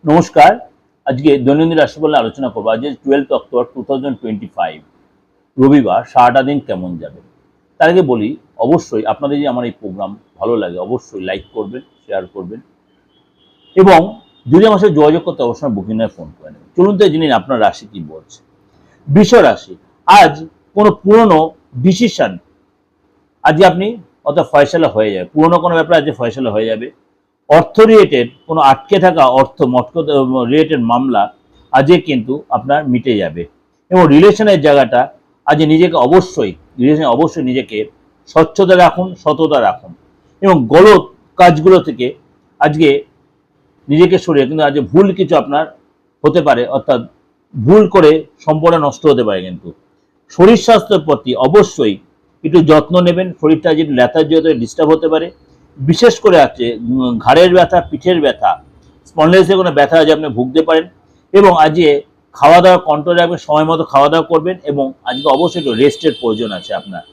নমস্কার। আজকে দৈনন্দিন রাশিফল নিয়ে আলোচনা করবো। আজ 12 অক্টোবর 2025 রবিবার। সারাটা দিন কেমন যাবে তার আগে বলি, অবশ্যই আপনাদের যদি আমার এই প্রোগ্রাম ভালো লাগে অবশ্যই লাইক করবেন, শেয়ার করবেন এবং যদি আমার সাথে যোগাযোগ করতে অবশ্যই বুকিং এ ফোন করে নেবেন। চলুন তো জেনে নিন আপনার রাশি কি বলছে। বৃষ রাশি, আজ কোনো পুরনো ডিসিশন আজকে আপনি ফয়সালা হয়ে যাবে। পুরনো কোনো ব্যাপারে আজকে ফয়সালা হয়ে যাবে। অর্থ রিলেটেড কোনো আটকে থাকা রিলেটেড মামলা আজকে কিন্তু আপনার মিটে যাবে এবং রিলেশনের জায়গাটা আজ অবশ্যই নিজেকে স্বচ্ছতা রাখুন, সততা রাখুন এবং গলত কাজগুলো থেকে আজকে নিজেকে সরিয়ে, কিন্তু আজকে ভুল কিছু আপনার হতে পারে, অর্থাৎ ভুল করে সম্পর্ক নষ্ট হতে পারে। কিন্তু শরীর স্বাস্থ্যের প্রতি অবশ্যই একটু যত্ন নেবেন। শরীরটা যদি লেথার্জি ডিস্টার্ব হতে পারে, বিশেষ করে আছে ঘাড়ের ব্যথা, পিঠের ব্যথা, স্পন্ডাইটিসের কোনো ব্যথা আজ আপনি ভুগতে পারেন এবং আজকে খাওয়া দাওয়া কন্ট্রোলে রাখবেন, সময় মতো খাওয়া দাওয়া করবেন এবং আজকে অবশ্যই একটু রেস্টের প্রয়োজন আছে আপনার।